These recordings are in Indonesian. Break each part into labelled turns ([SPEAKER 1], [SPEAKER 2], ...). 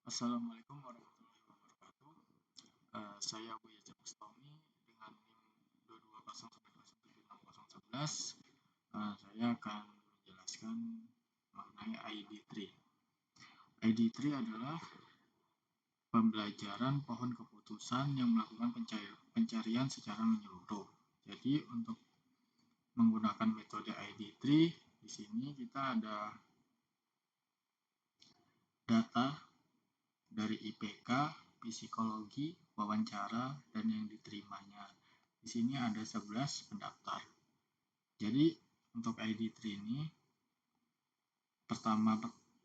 [SPEAKER 1] Assalamualaikum warahmatullahi wabarakatuh. Saya Buya Bustami dengan NIM 22011. Saya akan menjelaskan mengenai ID3. ID3 adalah pembelajaran pohon keputusan yang melakukan pencarian secara menyeluruh. Jadi untuk menggunakan metode ID3, di sini kita ada data dari IPK, psikologi, wawancara, dan yang diterimanya. Di sini ada 11 pendaftar. Jadi untuk ID3 ini, pertama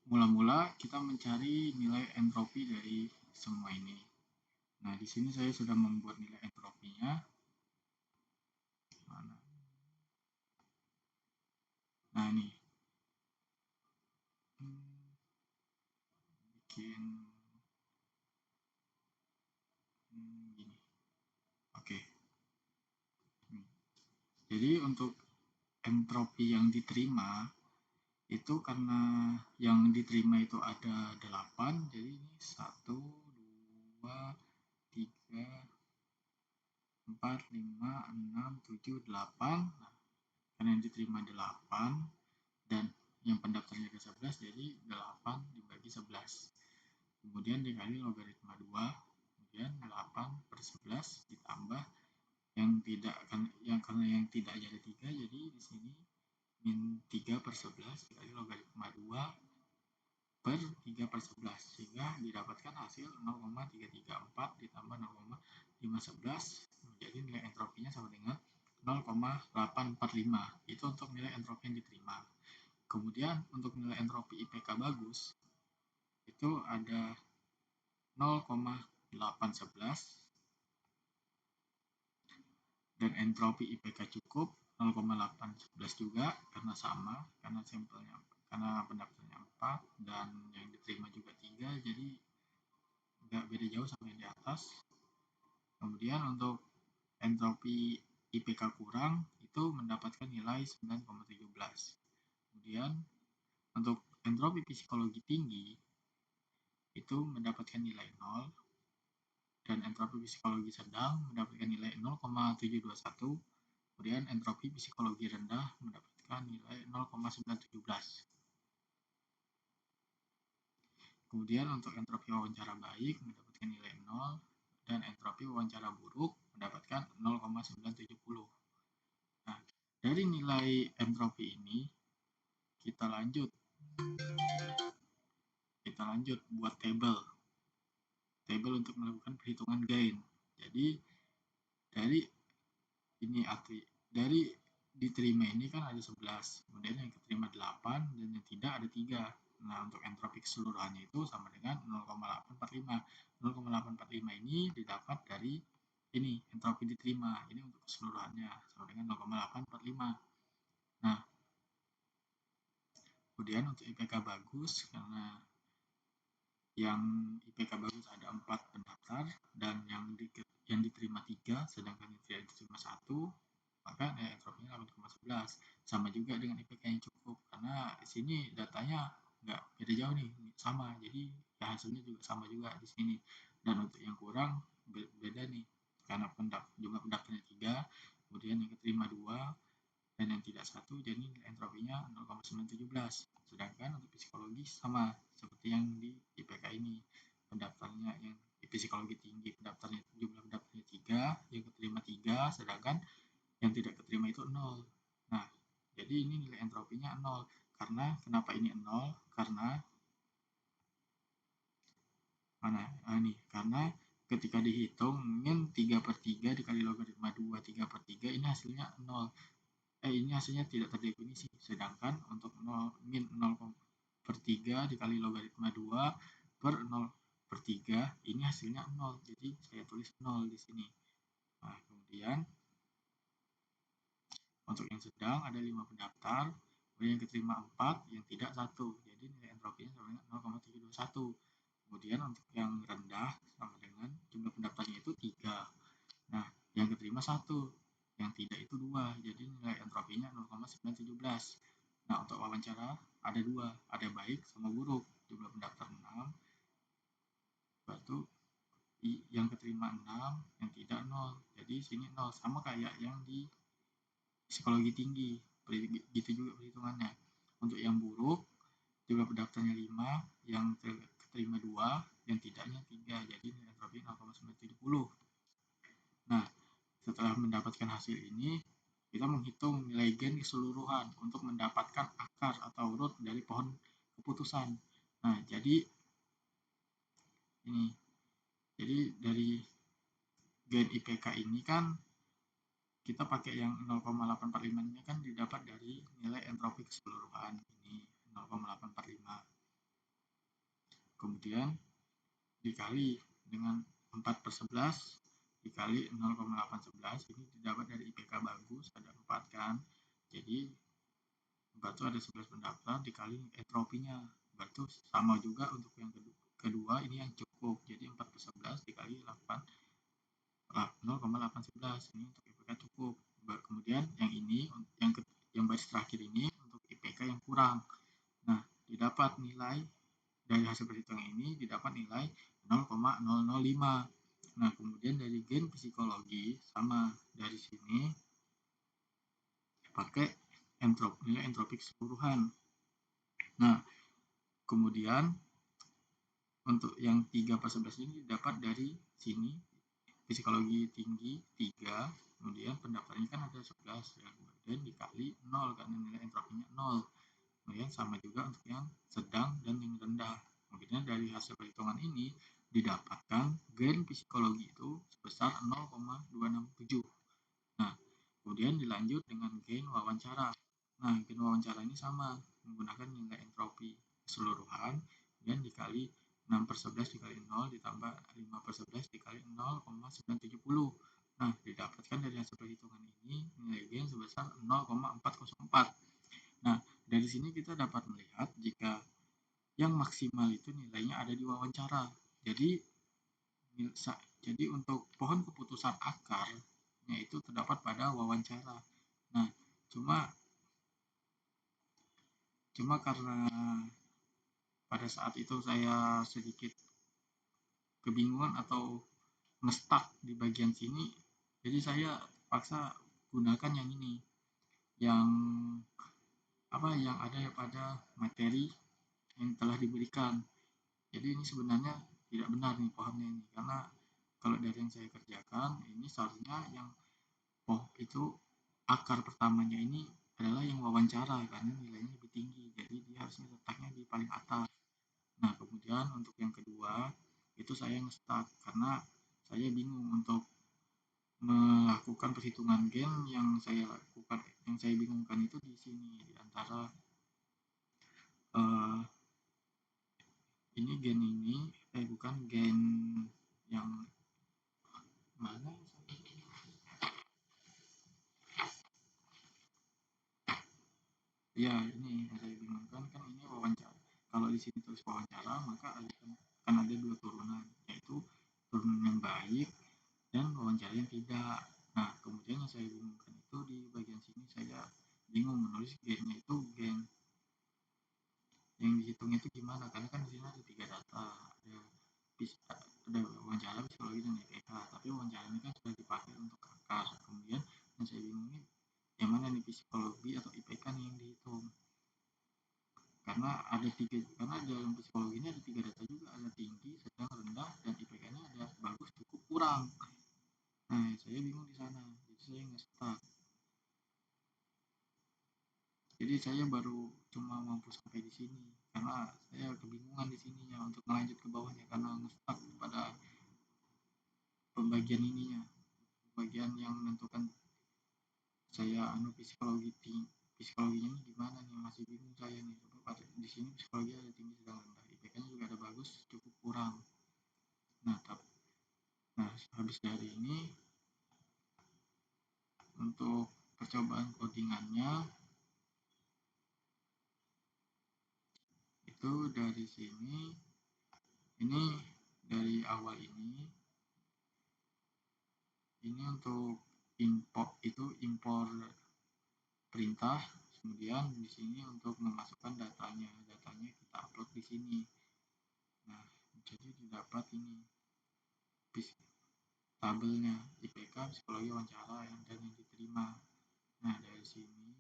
[SPEAKER 1] mula-mula kita mencari nilai entropi dari semua ini. Nah, di sini saya sudah membuat nilai entropinya. Nah, ini bikin gini. Oke. Jadi untuk entropi yang diterima itu karena yang diterima itu ada 8, jadi ini 1, 2, 3, 4, 5, 6, 7, 8. Nah, karena yang diterima 8 dan yang pendaftarnya ke 11, jadi 8 dibagi 11. Kemudian dikali logaritma 2, kemudian 8 per 11 ditambah yang tidak, karena yang tidak jadi 3, jadi di sini min 3 per 11 dikali logaritma 2 per 3 per 11, sehingga didapatkan hasil 0,334 ditambah 0,511 menjadi nilai entropinya sama dengan 0,845. Itu untuk nilai entropi yang diterima. Kemudian untuk nilai entropi IPK bagus itu ada 0,811 dan entropi IPK cukup 0,811 juga karena sama, karena sampelnya, karena pendaftarnya 4 dan yang diterima juga 3, jadi nggak beda jauh sama yang di atas. Kemudian untuk entropi IPK kurang itu mendapatkan nilai 9,17. Kemudian untuk entropi psikologi tinggi itu mendapatkan nilai 0 dan entropi psikologi sedang mendapatkan nilai 0,721. Kemudian entropi psikologi rendah mendapatkan nilai 0,917. Kemudian untuk entropi wawancara baik mendapatkan nilai 0 dan entropi wawancara buruk mendapatkan 0,970. Nah, dari nilai entropi ini kita lanjut buat tabel untuk melakukan perhitungan gain. Jadi dari diterima ini kan ada 11, kemudian yang keterima 8 dan yang tidak ada 3. Nah, untuk entropi keseluruhannya itu sama dengan 0,845. 0,845 ini didapat dari ini entropi diterima, ini untuk keseluruhannya sama dengan 0,845. Nah, kemudian untuk IPK bagus, karena yang IPK bagus ada 4 pendaftar dan yang diterima 3, sedangkan yang tidak diterima 1, maka entropinya 8,11. Sama juga dengan IPK yang cukup, karena di sini datanya nggak beda jauh nih, sama, jadi ya hasilnya juga sama juga di sini. Dan untuk yang kurang beda nih, karena jumlah pendaftarnya 3, kemudian yang keterima 2 dan yang tidak 1, jadi entropinya 0,917. Sedangkan untuk psikologi sama seperti yang di IPK ini, pendaftarnya yang di psikologi tinggi jumlah pendaftarnya 3, yang keterima 3, sedangkan yang tidak keterima itu 0. Nah, jadi ini nilai entropinya 0. Kenapa ini 0? Karena ketika dihitung min 3 per 3 dikali logaritma 2 3 per 3, ini hasilnya 0. Ini hasilnya tidak terdefinisi. Sedangkan untuk min 0 per 3 dikali logaritma 2 per 0 per 3, ini hasilnya 0. Jadi saya tulis 0 di sini. Nah, kemudian untuk yang sedang ada 5 pendaftar, kemudian yang keterima 4, yang tidak 1. Jadi nilai entropinya sama dengan 0,721. Kemudian untuk yang rendah sama dengan jumlah pendaftarnya itu 3. Nah, yang keterima 1, yang tidak itu 2. Jadi nilai entropinya 0,917. Nah, untuk wawancara ada 2, ada baik sama buruk. Jumlah pendaftar 6, Berarti yang keterima 6, yang tidak 0. Jadi sini 0, sama kayak yang di psikologi tinggi. Gitu juga perhitungannya. Untuk yang buruk juga pendaftarnya 5, yang keterima 2, yang tidaknya 3. Jadi nilai entropi 0,970. Nah, setelah mendapatkan hasil ini, kita menghitung nilai gen keseluruhan untuk mendapatkan akar atau root dari pohon keputusan. Nah, jadi ini. Jadi dari gen IPK ini kan kita pakai yang 0,845 ini kan didapat dari nilai entropi keseluruhan ini 0,845. Kemudian dikali dengan 4/11 dikali 0,811, ini didapat dari IPK bagus, ada 4 kan. Jadi 4 itu ada 11 pendaftar dikali entropinya. Berarti sama juga untuk yang kedua ini yang cukup. Jadi 4/11 dikali 0,811 ini untuk IPK cukup. Kemudian yang ini yang baris terakhir ini untuk IPK yang kurang. Nah, didapat nilai dari hasil perhitungan ini didapat nilai 0,005. Nah, kemudian dari gen psikologi sama dari sini pakai nilai entropi keseluruhan. Nah, kemudian untuk yang 3/11 ini didapat dari sini psikologi tinggi 3, kemudian pendaftarnya kan ada 11 ya, kemudian dikali 0 karena nilai entropinya 0. Kemudian sama juga untuk yang sedang dan yang rendah. Kemudian dari hasil perhitungan ini didapatkan gen psikologi itu sebesar 0,267. Nah, kemudian dilanjut dengan gen wawancara. Nah, gen wawancara ini sama menggunakan nilai entropi keseluruhan dan dikali 6/11 dikali 0 ditambah 5/11 dikali 0,970. Nah, didapatkan dari hasil perhitungan ini nilai gen sebesar 0,404. Nah, dari sini kita dapat melihat jika yang maksimal itu nilainya ada di wawancara. Jadi untuk pohon keputusan akarnya itu terdapat pada wawancara. Nah, cuma karena pada saat itu saya sedikit kebingungan atau ngestak di bagian sini, jadi saya paksa gunakan yang ini, yang ada pada materi yang telah diberikan. Jadi ini sebenarnya tidak benar nih pohonnya ini, karena kalau dari yang saya kerjakan ini seharusnya yang itu akar pertamanya ini adalah yang wawancara karena nilainya lebih tinggi, jadi dia harusnya letaknya di paling atas. Nah, kemudian untuk yang kedua itu saya nge-start karena saya bingung untuk melakukan perhitungan gen. Yang saya bingungkan itu di sini, di antara ini gen ini bukan gen yang mana ya, ini yang saya bingungkan kan ini wawancara. Kalau di sini tulis wawancara maka kan ada 2 turunan, yaitu turunan yang baik dan wawancara yang tidak. Nah, kemudian yang saya bingungkan itu di bagian sini saya bingung menulis gennya itu gen yang dihitungnya itu gimana, karena kan di sini ada 3 data, ada wawancara, psikologi, dan IPK, tapi wawancara ini kan sudah dipakai untuk akar. Kemudian yang saya bingung ini yang mana nih, psikologi atau IPK nih yang dihitung, karena dalam psikologi ini ada 3 data juga, ada tinggi, sedang, rendah, dan IPK nya ada bagus, cukup, kurang. Nah, saya bingung di sana, jadi saya nge-stuck. Jadi saya baru cuma mampu sampai di sini karena saya kebingungan di sininya untuk melanjut ke bawahnya karena nge-stuck pada pembagian ininya, bagian yang menentukan saya psikologinya ini gimana nih, masih bingung saya nih. Di sini psikologi ada tinggi, sedang, rendah, IPK-nya juga ada bagus, cukup, kurang. Nah, habis dari ini untuk percobaan codingannya itu dari sini, ini dari awal ini untuk impor perintah, kemudian di sini untuk memasukkan datanya kita upload di sini. Nah, jadi didapat ini tabelnya IPK, psikologi, wawancara dan yang diterima. Nah dari sini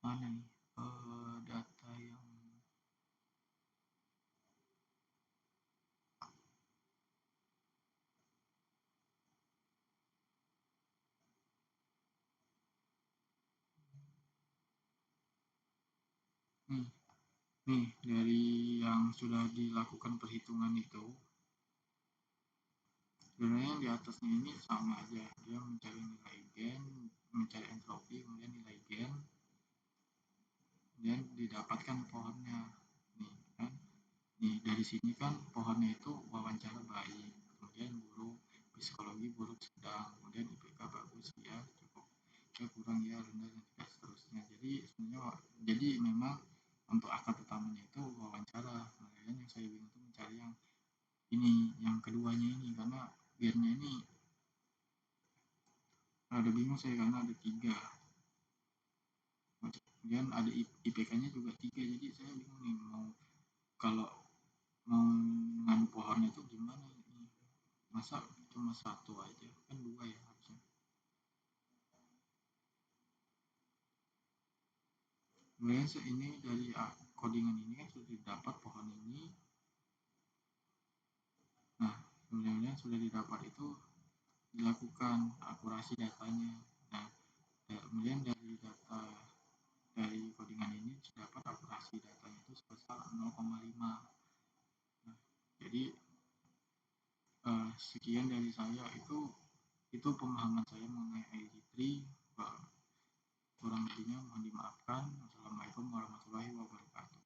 [SPEAKER 1] mana nih data yang nih dari yang sudah dilakukan perhitungan itu sebenarnya di atasnya ini sama aja, dia mencari nilai gen, mencari entropi, kemudian nilai gen, dan didapatkan pohonnya. Nih kan, nih dari sini kan pohonnya itu wawancara baik, kemudian buruk, psikologi buruk sedang, kemudian IPK bagus ya cukup, ya kurang ya rendah dan tidak seterusnya. Jadi sebenarnya jadi memang untuk akar utamanya itu wawancara. Makanya yang saya bingung itu mencari yang ini, yang keduanya ini, karena gennya ini ada bingung saya karena ada 3, kemudian ada IPK-nya juga 3, jadi saya bingung nih mau kalau mau nganu pohonnya itu gimana ini, masa cuma 1 aja kan 2 ya harusnya. Sebenarnya ini dari codingan ini kan sudah didapat pohon ini. Nah sebenarnya sudah didapat itu dilakukan akurasi datanya. Nah kemudian dari data dari codingan ini dapat akurasi datanya itu sebesar 0,5. Nah, jadi sekian dari saya, itu pemahaman saya mengenai ID3. Kurang lebihnya mohon dimaafkan. Wassalamualaikum warahmatullahi wabarakatuh.